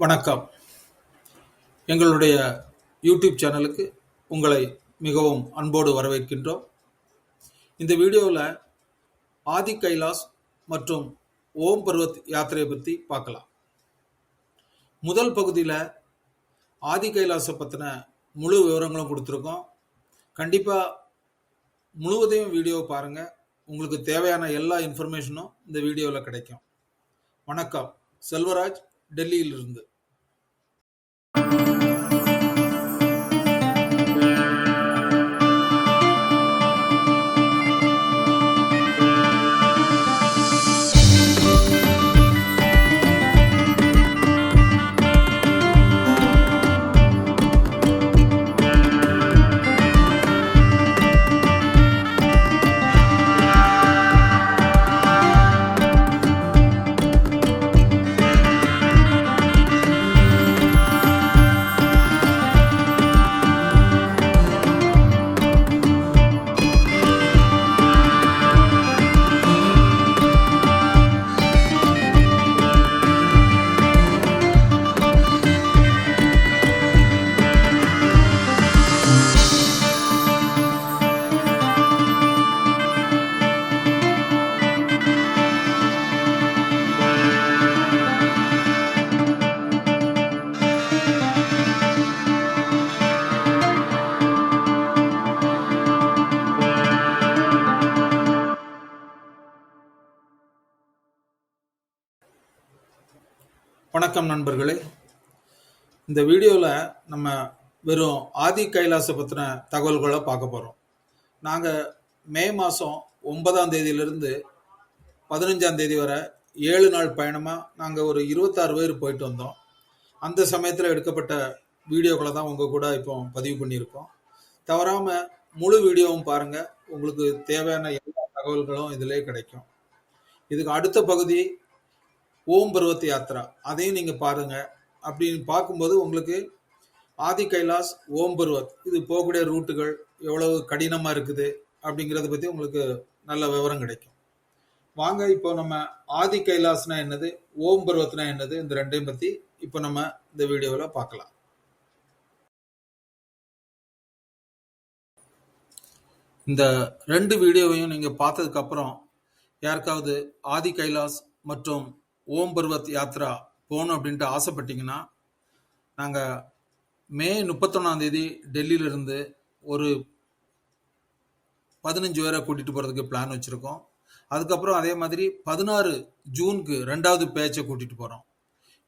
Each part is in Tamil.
வணக்கம். எங்களுடைய யூடியூப் சேனலுக்கு உங்களை மிகவும் அன்போடு வரவேற்கின்றோம். இந்த வீடியோவில் ஆதி கைலாஸ் மற்றும் ஓம் பர்வத் யாத்திரையை பற்றி பார்க்கலாம். முதல் பகுதியில் ஆதி கைலாஸை பற்றின முழு விவரங்களும் கொடுத்துருக்கோம். கண்டிப்பாக முழுவதையும் வீடியோவை பாருங்கள். உங்களுக்கு தேவையான எல்லா இன்ஃபர்மேஷனும் இந்த வீடியோவில் கிடைக்கும். வணக்கம். செல்வராஜ், டெல்லியிலிருந்து. வணக்கம் நண்பர்களே. இந்த வீடியோவில் நம்ம வெறும் ஆதி கைலாசை பற்றின தகவல்களை பார்க்க போகிறோம். நாங்கள் மே மாதம் 9ஆம் தேதியிலிருந்து 15ஆம் தேதி வரை 7 நாள் பயணமாக நாங்கள் ஒரு 26 பேர் போயிட்டு வந்தோம். அந்த சமயத்தில் எடுக்கப்பட்ட வீடியோக்களை தான் உங்கள் கூட இப்போ பதிவு பண்ணியிருக்கோம். தவறாமல் முழு வீடியோவும் பாருங்கள். உங்களுக்கு தேவையான எல்லா தகவல்களும் இதிலே கிடைக்கும். இதுக்கு அடுத்த பகுதி ஓம் பர்வத் யாத்ரா, அதையும் நீங்கள் பாருங்கள். அப்படின்னு பார்க்கும்போது உங்களுக்கு ஆதி கைலாஸ், ஓம் பர்வத் இது போகக்கூடிய ரூட்டுகள் எவ்வளவு கடினமாக இருக்குது அப்படிங்கிறத பற்றி உங்களுக்கு நல்ல விவரம் கிடைக்கும். வாங்க, இப்போ நம்ம ஆதி கைலாஸ்னா என்னது, ஓம் பர்வத்னா என்னது, இந்த ரெண்டையும் பற்றி இப்போ நம்ம இந்த வீடியோவில் பார்க்கலாம். இந்த ரெண்டு வீடியோவையும் நீங்கள் பார்த்ததுக்கப்புறம் யாருக்காவது ஆதி கைலாஸ் மற்றும் ஓம் பர்வத் யாத்ரா போகணும் அப்படின்ட்டு ஆசைப்பட்டீங்கன்னா, நாங்கள் மே 31ஆம் தேதி டெல்லியிலிருந்து ஒரு 15 பேரை கூட்டிகிட்டு போகிறதுக்கு பிளான் வச்சுருக்கோம். அதுக்கப்புறம் அதே மாதிரி 16 ஜூனுக்கு 2வது பேட்சை கூட்டிகிட்டு போகிறோம்.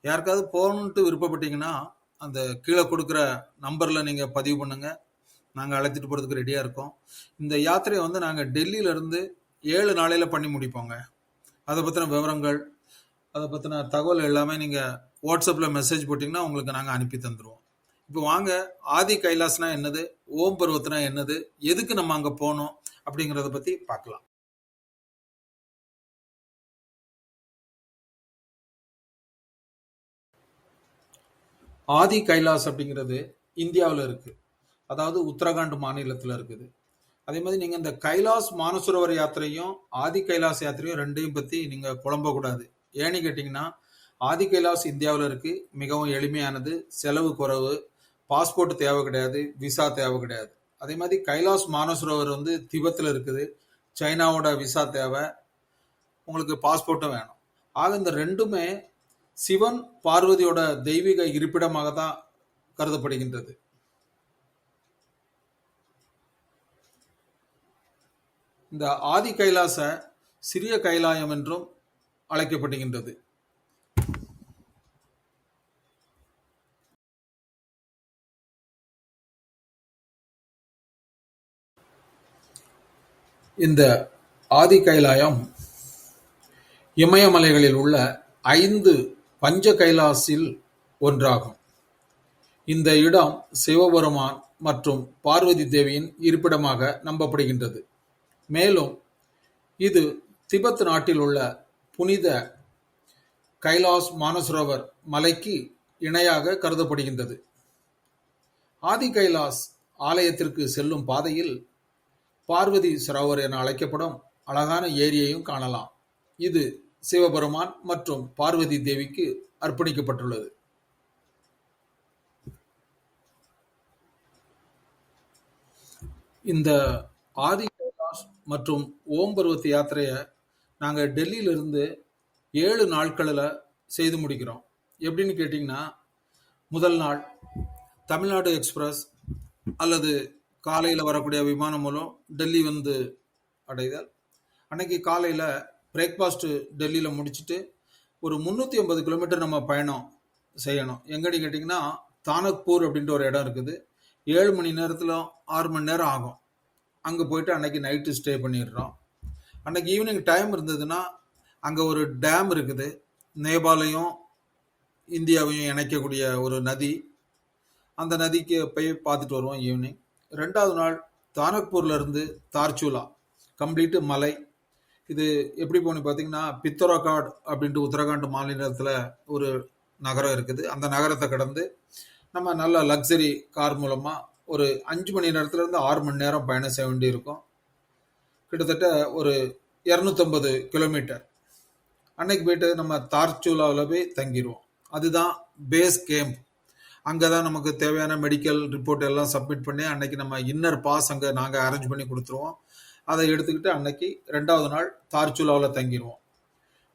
யாருக்காவது போகணுன்ட்டு விருப்பப்பட்டீங்கன்னா அந்த கீழே கொடுக்குற நம்பரில் நீங்கள் பதிவு பண்ணுங்கள். நாங்கள் அழைச்சிட்டு போகிறதுக்கு ரெடியாக இருக்கோம். இந்த யாத்திரையை வந்து நாங்கள் டெல்லியிலேருந்து 7 நாளையில் பண்ணி முடிப்போங்க. அதை பற்றின விவரங்கள், அதை பற்றின தகவல் எல்லாமே நீங்கள் வாட்ஸ்அப்பில் மெசேஜ் போட்டிங்கன்னா உங்களுக்கு நாங்கள் அனுப்பி தந்துடுவோம். இப்போ வாங்க, ஆதி கைலாஸ்னா என்னது, ஓம் பர்வத்னா என்னது, எதுக்கு நம்ம அங்கே போகணும் அப்படிங்கிறத பற்றி பார்க்கலாம். ஆதி கைலாஸ் அப்படிங்கிறது இந்தியாவில் இருக்குது. அதாவது உத்தரகாண்ட் மாநிலத்தில் இருக்குது. அதே மாதிரி நீங்கள் இந்த கைலாஸ் மானசரோவர் யாத்திரையும் ஆதி கைலாஸ் யாத்திரையும் ரெண்டையும் பற்றி நீங்கள் குழம்பக்கூடாது. ஏன்னு கேட்டிங்கன்னா, ஆதி கைலாஸ் இந்தியாவில் இருக்குது, மிகவும் எளிமையானது, செலவு குறைவு, பாஸ்போர்ட் தேவை கிடையாது, விசா தேவை கிடையாது. அதே மாதிரி கைலாஸ் மானசரோவர் வந்து திபத்தில் இருக்குது, சைனாவோட விசா தேவை, உங்களுக்கு பாஸ்போர்ட்டும் வேணும். ஆக இந்த ரெண்டுமே சிவன் பார்வதியோட தெய்வீக இருப்பிடமாக தான் கருதப்படுகின்றது. இந்த ஆதி கைலாச சிறிய கைலாயம் என்றும் அழைக்கப்படுகின்றது. இந்த ஆதி கைலாயம் இமயமலைகளில் உள்ள 5 பஞ்ச கைலாசில் ஒன்றாகும். இந்த இடம் சிவபெருமான் மற்றும் பார்வதி தேவியின் இருப்பிடமாக நம்பப்படுகின்றது. மேலும் இது திபெத் நாட்டில் உள்ள புனித கைலாஸ் மானசரோவர் மலைக்கு இணையாக கருதப்படுகின்றது. ஆதி கைலாஸ் ஆலயத்திற்கு செல்லும் பாதையில் பார்வதி சரோவர் என அழைக்கப்படும் அழகான ஏரியையும் காணலாம். இது சிவபெருமான் மற்றும் பார்வதி தேவிக்கு அர்ப்பணிக்கப்பட்டுள்ளது. இந்த ஆதி கைலாஷ் மற்றும் ஓம் பர்வத் யாத்திரையை நாங்கள் டெல்லியிலிருந்து 7 நாட்களில் செய்து முடிக்கிறோம். எப்படின்னு கேட்டிங்கன்னா, முதல் நாள் தமிழ்நாடு எக்ஸ்பிரஸ் அல்லது காலையில் வரக்கூடிய விமானம் மூலம் டெல்லி வந்து அடைதல். அன்னைக்கு காலையில் பிரேக்ஃபாஸ்ட்டு டெல்லியில் முடிச்சுட்டு ஒரு 350 கிலோமீட்டர் நம்ம பயணம் செய்யணும். எங்கன்னு கேட்டிங்கன்னா, தானக்பூர் அப்படின்ற ஒரு இடம் இருக்குது. 7 மணி நேரத்தில் 6 மணி நேரம் ஆகும். அங்கே போயிட்டு அன்னைக்கு நைட்டு ஸ்டே பண்ணிடுறோம். அன்னைக்கு ஈவினிங் டைம் இருந்ததுன்னா அங்கே ஒரு டேம் இருக்குது. நேபாளையும் இந்தியாவையும் இணைக்கக்கூடிய ஒரு நதி. அந்த நதிக்கு போய் பார்த்துட்டு வருவோம் ஈவினிங். 2வது நாள் தானக்பூர்ல இருந்து தார்ச்சுலா கம்ப்ளீட்டு மலை. இது எப்படி போகணும் பார்த்தீங்கன்னா, பித்தோராகாட் அப்படின்ட்டு உத்தரகாண்ட் மாநிலத்தில் ஒரு நகரம் இருக்குது. அந்த நகரத்தை கடந்து நம்ம நல்ல லக்ஸரி கார் மூலமாக ஒரு 5 மணி நேரத்துலேருந்து 6 மணி நேரம் பயணம் செய்ய வேண்டியிருக்கும். கிட்டத்தட்ட ஒரு 250 கிலோமீட்டர். அன்னைக்கு போயிட்டு நம்ம தார்ச்சுலாவில் போய் தங்கிடுவோம். அதுதான் பேஸ் கேம்ப். அங்கே தான் நமக்கு தேவையான மெடிக்கல் ரிப்போர்ட் எல்லாம் சப்மிட் பண்ணி அன்னைக்கு நம்ம இன்னர் பாஸ் அங்கே நாங்கள் அரேஞ்ச் பண்ணி கொடுத்துருவோம். அதை எடுத்துக்கிட்டு அன்னைக்கு 2வது நாள் தார்ச்சுலாவில் தங்கிடுவோம்.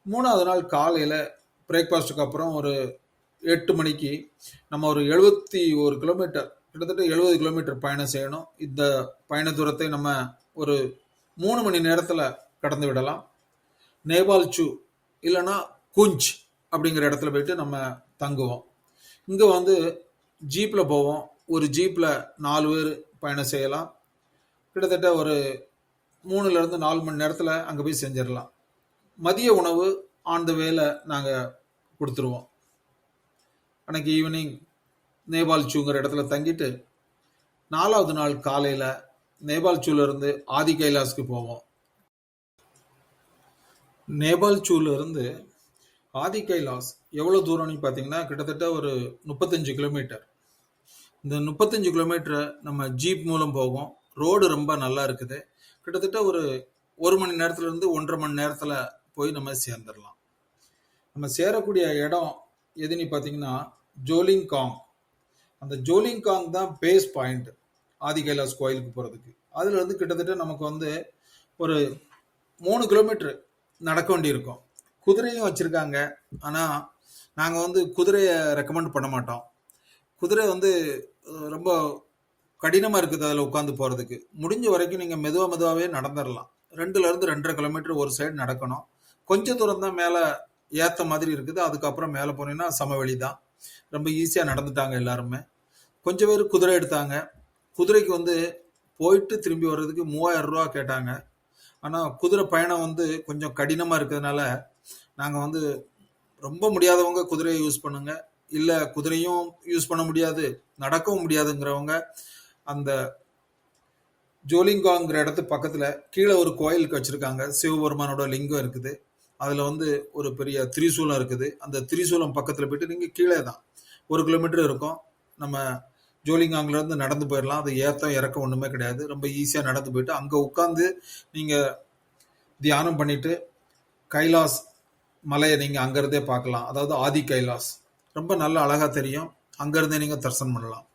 3வது நாள் காலையில் பிரேக்ஃபாஸ்ட்டுக்கு அப்புறம் ஒரு 8 மணிக்கு நம்ம ஒரு 71 கிலோமீட்டர், கிட்டத்தட்ட 70 கிலோமீட்டர் பயணம் செய்யணும். இந்த பயண தூரத்தை நம்ம ஒரு 3 மணி நேரத்தில் கடந்து விடலாம். நேபால்சு இல்லைன்னா குஞ்ச் அப்படிங்கிற இடத்துல போயிட்டு நம்ம தங்குவோம். இங்கே வந்து ஜீப்பில் போவோம். ஒரு ஜீப்பில் 4 பேர் பயணம் செய்யலாம். கிட்டத்தட்ட ஒரு 3லேருந்து 4 மணி நேரத்தில் அங்கே போய் செஞ்சிடலாம். மதிய உணவு ஆன் த வேல நாங்கள் கொடுத்துருவோம். அன்னைக்கு ஈவினிங் நேபால்சூங்கிற இடத்துல தங்கிட்டு 4வது நாள் காலையில் நேபால்சூலேருந்து ஆதி கைலாஸ்க்கு போவோம். நேபால்சூலேருந்து ஆதி கைலாஸ் எவ்வளோ தூரம்னு பார்த்தீங்கன்னா, கிட்டத்தட்ட ஒரு 35 கிலோமீட்டர். இந்த 35 கிலோமீட்டரை நம்ம ஜீப் மூலம் போவோம். ரோடு ரொம்ப நல்லா இருக்குது. கிட்டத்தட்ட ஒரு 1 மணி நேரத்துலேருந்து 1.5 மணி நேரத்தில் போய் நம்ம சேர்ந்துடலாம். நம்ம சேரக்கூடிய இடம் எதுன்னு பார்த்தீங்கன்னா, ஜோலிங்காங். அந்த ஜோலிங்காங் தான் பேஸ் பாயிண்ட் ஆதி கைலாஸ் கோயிலுக்கு போகிறதுக்கு. அதில் வந்து கிட்டத்தட்ட நமக்கு வந்து ஒரு 3 கிலோமீட்டர் நடக்க வேண்டியிருக்கும். குதிரையும் வச்சுருக்காங்க. ஆனால் நாங்கள் வந்து குதிரையை ரெக்கமெண்ட் பண்ண மாட்டோம். குதிரை வந்து ரொம்ப கடினமாக இருக்குது அதில் உட்காந்து போகிறதுக்கு. முடிஞ்ச வரைக்கும் நீங்கள் மெதுவாகவே நடந்துடலாம். 2லேருந்து 2.5 கிலோமீட்டர் ஒரு சைடு நடக்கணும். கொஞ்சம் தூரம் தான் மேலே ஏற்ற மாதிரி இருக்குது. அதுக்கப்புறம் மேலே போனீங்கன்னா சமவெளி தான். ரொம்ப ஈஸியாக நடந்துட்டாங்க எல்லாருமே. கொஞ்சம் பேர் குதிரை எடுத்தாங்க. குதிரைக்கு வந்து போயிட்டு திரும்பி வர்றதுக்கு 3000 ரூபா கேட்டாங்க. ஆனால் குதிரை பயணம் வந்து கொஞ்சம் கடினமாக இருக்கிறதுனால நாங்கள் வந்து ரொம்ப முடியாதவங்க குதிரையை யூஸ் பண்ணுங்க, இல்லை குதிரையும் யூஸ் பண்ண முடியாது, நடக்கவும் முடியாதுங்கிறவங்க அந்த ஜோலிங்காங்கிற இடத்து பக்கத்தில் கீழே ஒரு கோயிலுக்கு வச்சுருக்காங்க. சிவபெருமானோட லிங்கம் இருக்குது. அதில் வந்து ஒரு பெரிய திரிசூலம் இருக்குது. அந்த திரிசூலம் பக்கத்தில் போயிட்டு நீங்கள் கீழே தான் 1 கிலோமீட்டர் இருக்கும். நம்ம ஜோலிங்காங்லேருந்து நடந்து போயிடலாம். அது ஏற்றம் இறக்கம் ஒன்றுமே கிடையாது. ரொம்ப ஈஸியாக நடந்து போயிட்டு அங்கே உட்காந்து நீங்கள் தியானம் பண்ணிட்டு கைலாஸ் மலையை நீங்கள் அங்கேருந்தே பார்க்கலாம். அதாவது ஆதி கைலாஸ் ரொம்ப நல்ல அழகாக தெரியும். அங்கேருந்தே நீங்கள் தரிசனம் பண்ணலாம்.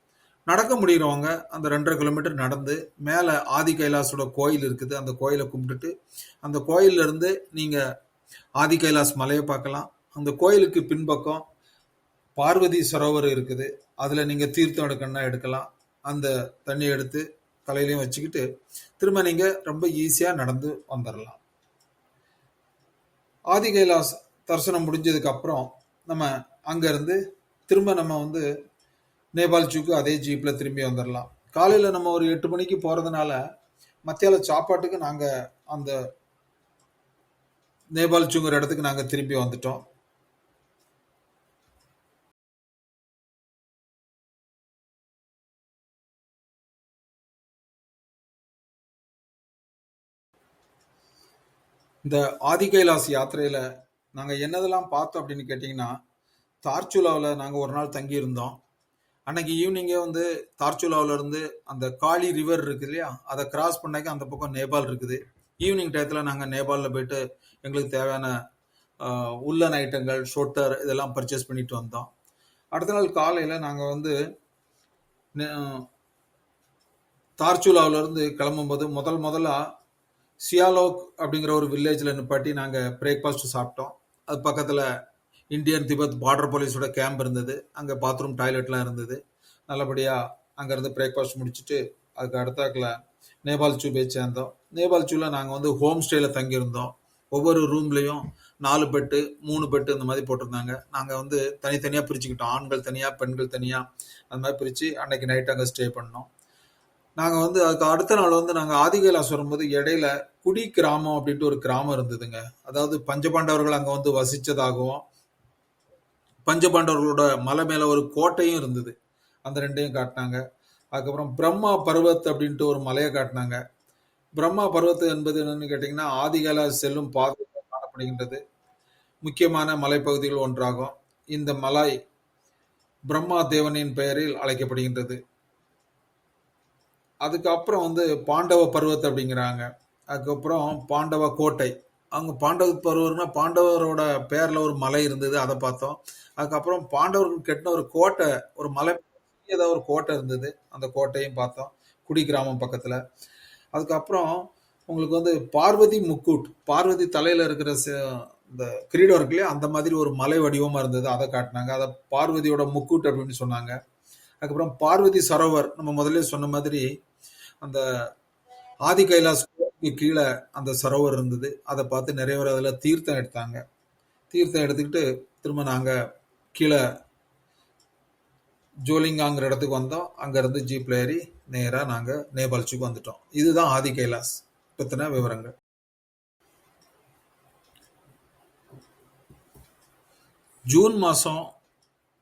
நடக்க முடிகிறவங்க அந்த 2.5 கிலோமீட்டர் நடந்து மேலே ஆதி கைலாஸோட கோயில் இருக்குது. அந்த கோயிலை கும்பிட்டுட்டு அந்த கோயிலிருந்து நீங்கள் ஆதி கைலாஸ் மலையை பார்க்கலாம். அந்த கோயிலுக்கு பின்பக்கம் பார்வதி சரோவர் இருக்குது. அதில் நீங்கள் தீர்த்தம் எடுக்கணும்னா எடுக்கலாம். அந்த தண்ணி எடுத்து தலையிலையும் வச்சுக்கிட்டு திரும்ப நீங்கள் ரொம்ப ஈஸியாக நடந்து வந்துடலாம். ஆதி கைலாஸ் தரிசனம் முடிஞ்சதுக்கு அப்புறம் நம்ம அங்கேருந்து திரும்ப நம்ம வந்து நேபால்சூக்கு அதே ஜீப்பில் திரும்பி வந்துடலாம். காலையில் நம்ம ஒரு 8 மணிக்கு போகிறதுனால மத்தியால சாப்பாட்டுக்கு நாங்கள் அந்த நேபால்சூங்கிற இடத்துக்கு நாங்கள் திரும்பி வந்துட்டோம். இந்த ஆதி கைலாஸ் யாத்திரையில் நாங்கள் என்னதெல்லாம் பார்த்தோம் அப்படின்னு கேட்டிங்கன்னா, தார்ச்சுலாவில் நாங்கள் ஒரு நாள் தங்கியிருந்தோம். அன்னைக்கு ஈவினிங்கே வந்து தார்ச்சுலாவிலேருந்து அந்த காளி ரிவர் இருக்குது இல்லையா, அதை கிராஸ் பண்ணாக்க அந்த பக்கம் நேபாள் இருக்குது. ஈவினிங் டயத்தில் நாங்கள் நேபாளில் போயிட்டு எங்களுக்கு தேவையான உள்ளன் ஐட்டங்கள், ஷோட்டர் இதெல்லாம் பர்ச்சேஸ் பண்ணிட்டு வந்தோம். அடுத்த நாள் காலையில் நாங்கள் வந்து தார்ச்சுலாவில இருந்து கிளம்பும்போது முதல்ல சியாலோக் அப்படிங்கிற ஒரு வில்லேஜில் நிப்பாட்டி நாங்கள் பிரேக்ஃபாஸ்ட் சாப்பிட்டோம். அது பக்கத்தில் இந்தியன் திபெத் பார்டர் போலீஸோட கேம்ப் இருந்தது. அங்கே பாத்ரூம் டாய்லெட்லாம் இருந்தது. நல்லபடியாக அங்கேருந்து பிரேக்ஃபாஸ்ட் முடிச்சுட்டு அதுக்கு அடுத்தாக்கில் நேபாள் சூ போய் சேர்ந்தோம். நேபாள் சூவில் நாங்கள் வந்து ஹோம் ஸ்டேயில் தங்கியிருந்தோம். ஒவ்வொரு ரூம்லேயும் 4 பெட்டு 3 பெட்டு இந்த மாதிரி போட்டிருந்தாங்க. நாங்கள் வந்து தனித்தனியாக பிரிச்சுக்கிட்டோம். ஆண்கள் தனியாக, பெண்கள் தனியாக, அந்த மாதிரி பிரித்து அன்னைக்கு நைட் அங்கே ஸ்டே பண்ணோம். நாங்கள் வந்து அதுக்கு அடுத்த நாள் வந்து நாங்கள் ஆதிகைலாஸ் வரும்போது இடையில குடி கிராமம் அப்படின்ட்டு ஒரு கிராமம் இருந்ததுங்க. அதாவது பஞ்சபாண்டவர்கள் அங்கே வந்து வசித்ததாகவும், பஞ்சபாண்டவர்களோட மலை மேலே ஒரு கோட்டையும் இருந்தது. அந்த ரெண்டையும் காட்டினாங்க. அதுக்கப்புறம் பிரம்மா பர்வத் அப்படின்ட்டு ஒரு மலையை காட்டினாங்க. பிரம்மா பர்வத் என்பது என்னன்னு கேட்டிங்கன்னா ஆதிகைலாஸ் செல்லும் பாதையில் காணப்படுகின்றது. முக்கியமான மலைப்பகுதிகள் ஒன்றாகும். இந்த மலை பிரம்மா தேவனின் பெயரில் அழைக்கப்படுகின்றது. அதுக்கப்புறம் வந்து பாண்டவ பர்வத் அப்படிங்கிறாங்க. அதுக்கப்புறம் பாண்டவ கோட்டை. அவங்க பாண்டவ பருவம்னா பாண்டவரோட பேர்ல ஒரு மலை இருந்தது, அதை பார்த்தோம். அதுக்கப்புறம் பாண்டவர்கள் கட்டின ஒரு கோட்டை, ஒரு மலை ஏதாவது ஒரு கோட்டை இருந்தது, அந்த கோட்டையும் பார்த்தோம் குடி கிராமம் பக்கத்துல. அதுக்கப்புறம் உங்களுக்கு வந்து பார்வதி முக்கூட், பார்வதி தலையில இருக்கிற இந்த கிரீடம் இருக்குல்லையா, அந்த மாதிரி ஒரு மலை வடிவமா இருந்தது, அதை காட்டினாங்க. அதை பார்வதியோட முக்கூட் அப்படின்னு சொன்னாங்க. அதுக்கப்புறம் பார்வதி சரோவர், நம்ம முதல்ல சொன்ன மாதிரி அந்த ஆதி கைலாஸ் கீழே அந்த சரோவர் இருந்தது. அதை பார்த்து நிறைய பேர் அதில் தீர்த்தம் எடுத்தாங்க. தீர்த்தம் எடுத்துக்கிட்டு திரும்ப நாங்கள் கீழே ஜோலிங்காங்கிற இடத்துக்கு வந்தோம். அங்கேருந்து ஜீப்ல ஏறி நேராக நாங்கள் நேபாள்ச்சுக்கு வந்துட்டோம். இதுதான் ஆதி கைலாஸ் பற்றின விவரங்கள். ஜூன் மாதம்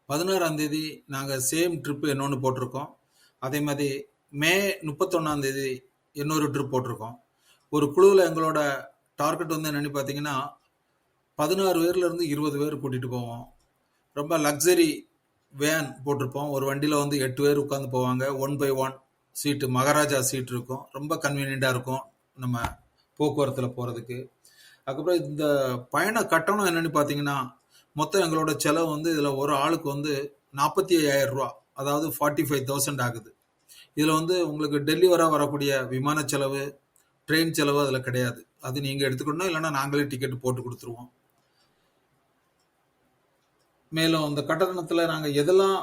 16ஆம் தேதி நாங்கள் சேம் ட்ரிப்பு இன்னொன்று போட்டிருக்கோம். அதே மாதிரி மே 31ஆம் தேதி இன்னொரு ட்ரிப் போட்டிருக்கோம். ஒரு குழுவில் எங்களோட டார்கெட் வந்து என்னென்னு பார்த்தீங்கன்னா 16 பேர்லேருந்து 20 பேர் கூட்டிகிட்டு போவோம். ரொம்ப லக்ஸரி வேன் போட்டிருப்போம். ஒரு வண்டியில் வந்து 8 பேர் உட்காந்து போவாங்க. 1/1 சீட்டு, மகாராஜா சீட் இருக்கும். ரொம்ப கன்வீனியண்ட்டாக இருக்கும் நம்ம போக்குவரத்தில் போகிறதுக்கு. அதுக்கப்புறம் இந்த பயண கட்டணம் என்னென்னு பார்த்தீங்கன்னா மொத்தம் எங்களோட செலவு வந்து இதில் ஒரு ஆளுக்கு வந்து 45,000 ரூபா, அதாவது 45,000 ஆகுது. இதில் வந்து உங்களுக்கு டெல்லி வரக்கூடிய விமான செலவு, ட்ரெயின் செலவு அதில் கிடையாது. அது நீங்கள் எடுத்துக்கணும், இல்லைன்னா நாங்களே டிக்கெட் போட்டு கொடுத்துருவோம். மேலும் இந்த கட்டணத்தில் நாங்கள் எதெல்லாம்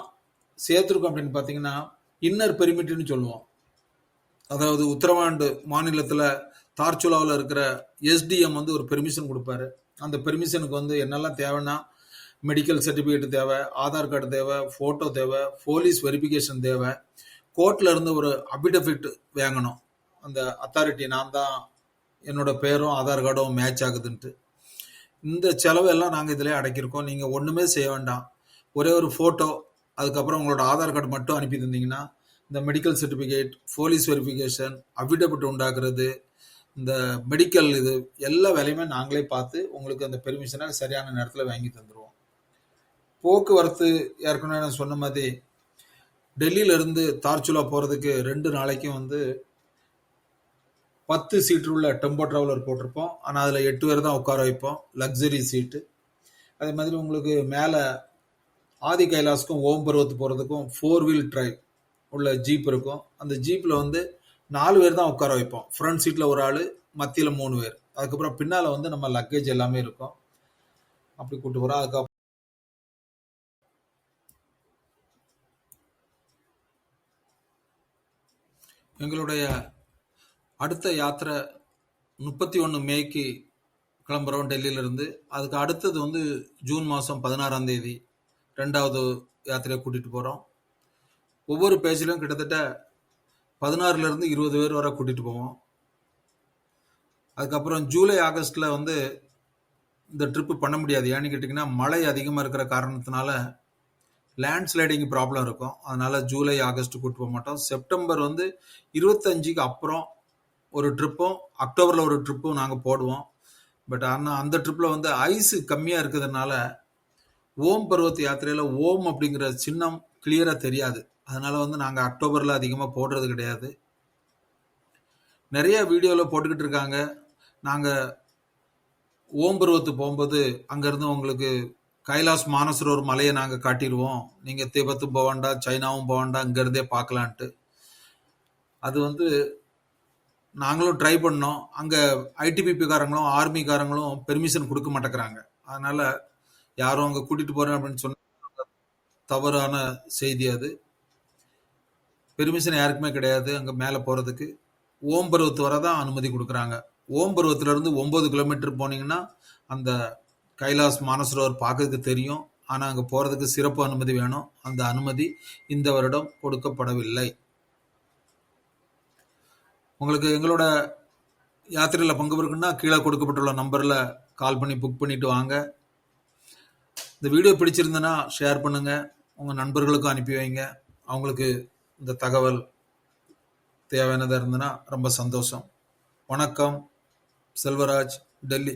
சேர்த்துருக்கோம் அப்படின்னு பார்த்தீங்கன்னா இன்னர் பெர்மிட்னு சொல்லுவோம். அதாவது உத்தரகாண்ட் மாநிலத்தில் தார்ச்சுலாவில் இருக்கிற எஸ்டிஎம் வந்து ஒரு பெர்மிஷன் கொடுப்பாரு. அந்த பெர்மிஷனுக்கு வந்து என்னெல்லாம் தேவைன்னா மெடிக்கல் சர்டிஃபிகேட் தேவை, ஆதார் கார்டு தேவை, ஃபோட்டோ தேவை, போலீஸ் வெரிஃபிகேஷன் தேவை, கோர்ட்டில் இருந்து ஒரு அபிடபிட் வாங்கணும். அந்த அத்தாரிட்டி நான் தான், என்னோட பேரும் ஆதார் கார்டும் மேட்ச் ஆகுதுன்ட்டு. இந்த செலவெல்லாம் நாங்கள் இதிலே அடக்கியிருக்கோம். நீங்கள் ஒன்றுமே செய்ய வேண்டாம். ஒரே ஒரு ஃபோட்டோ, அதுக்கப்புறம் உங்களோட ஆதார் கார்டு மட்டும் அனுப்பி தந்தீங்கன்னா இந்த medical certificate, police verification, affidavit உண்டாக்குறது, இந்த மெடிக்கல் இது எல்லா வேலையுமே நாங்களே பார்த்து உங்களுக்கு அந்த பெர்மிஷனை சரியான நேரத்தில் வாங்கி தந்துடுவோம். போக்குவரத்து ஏற்கனவே நான் சொன்ன மாதிரி டெல்லியிலேருந்து தார்ச்சுலா போகிறதுக்கு 2 நாளைக்கும் வந்து 10 சீட்டு உள்ள டெம்போ ட்ராவலர் போட்டிருப்போம். ஆனால் அதில் 8 பேர் தான் உட்கார வைப்போம், லக்ஸரி சீட்டு. அதே மாதிரி உங்களுக்கு மேலே ஆதி கைலாஸ்க்கும் ஓம் பர்வத் போகிறதுக்கும் 4 வீல் டிரைவ் உள்ள ஜீப் இருக்கும். அந்த ஜீப்பில் வந்து 4 பேர் தான் உட்கார வைப்போம். ஃப்ரண்ட் சீட்டில் ஒரு ஆள், மத்தியில் 3 பேர். அதுக்கப்புறம் பின்னால் வந்து நம்ம லக்கேஜ் எல்லாமே இருக்கும். அப்படி கூப்பிட்டு போகிறோம். அதுக்கப்புறம் எங்களுடைய அடுத்த யாத்திரை 31 மேய்க்கு கிளம்புறோம் டெல்லியிலேருந்து. அதுக்கு அடுத்தது வந்து ஜூன் மாதம் 16ஆம் தேதி 2வது யாத்திரையை கூட்டிகிட்டு போகிறோம். ஒவ்வொரு பேஜ்லையும் கிட்டத்தட்ட 16லேருந்து 20 பேர் வரை கூட்டிகிட்டு போவோம். அதுக்கப்புறம் ஜூலை ஆகஸ்டில் வந்து இந்த ட்ரிப்பு பண்ண முடியாது. ஏன்னு கேட்டிங்கன்னா மழை அதிகமாக இருக்கிற காரணத்தினால லேண்ட்ஸ்லைடிங் ப்ராப்ளம் இருக்கும். அதனால ஜூலை ஆகஸ்ட் கூட்டு போக மாட்டோம். செப்டம்பர் வந்து 25க்கு அப்புறம் ஒரு ட்ரிப்பும், அக்டோபரில் ஒரு ட்ரிப்பும் நாங்கள் போடுவோம். பட் ஆனால் அந்த ட்ரிப்பில் வந்து ஐஸு கம்மியாக இருக்கிறதுனால ஓம் பர்வத் யாத்திரையில் ஓம் அப்படிங்கிற சின்னம் கிளியராக தெரியாது. அதனால வந்து நாங்கள் அக்டோபரில் அதிகமாக போடுறது கிடையாது. நிறைய வீடியோவில் போட்டுக்கிட்டு இருக்காங்க. நாங்கள் ஓம் பர்வத்து போகும்போது அங்கேருந்து உங்களுக்கு கைலாஸ் மானசரோவர் மலையை நாங்கள் காட்டிடுவோம், நீங்கள் திபெத்தும் போக வேண்டாம், சைனாவும் போக வேண்டாம், இங்கேருந்தே பார்க்கலான்ட்டு. அது வந்து நாங்களும் ட்ரை பண்ணோம். அங்க ஐடிபிபி காரங்களும், ஆர்மி காரங்களும் பெர்மிஷன் குடுக்க மாட்டேங்கிறாங்க. அதனால யாரும் அங்க கூட்டிட்டு போறேன் அப்படின்னு சொன்னா தவறான செய்தி அது. பெர்மிஷன் யாருக்குமே கிடையாது அங்க மேல போறதுக்கு. ஓம் பருவத்து வரை தான் அனுமதி குடுக்குறாங்க. ஓம் பருவத்துல இருந்து 9 கிலோமீட்டர் போனீங்கன்னா அந்த கைலாஸ் மானசரோவர் பார்க்கறதுக்கு தெரியும். ஆனா அங்க போறதுக்கு சிறப்பு அனுமதி வேணும். அந்த அனுமதி இந்த வருடம் கொடுக்கப்படவில்லை. உங்களுக்கு எங்களோட யாத்திரையில பங்கு பெறுக்குன்னா கீழே கொடுக்கப்பட்டுள்ள நம்பர்ல கால் பண்ணி புக் பண்ணிட்டு வாங்க. இந்த வீடியோ பிடிச்சிருந்தனா ஷேர் பண்ணுங்க. உங்க நண்பர்களுக்கும் அனுப்பி வைங்க. அவங்களுக்கு இந்த தகவல் தேவையானதா இருந்ததுன்னா ரொம்ப சந்தோஷம். வணக்கம். செல்வராஜ், டெல்லி.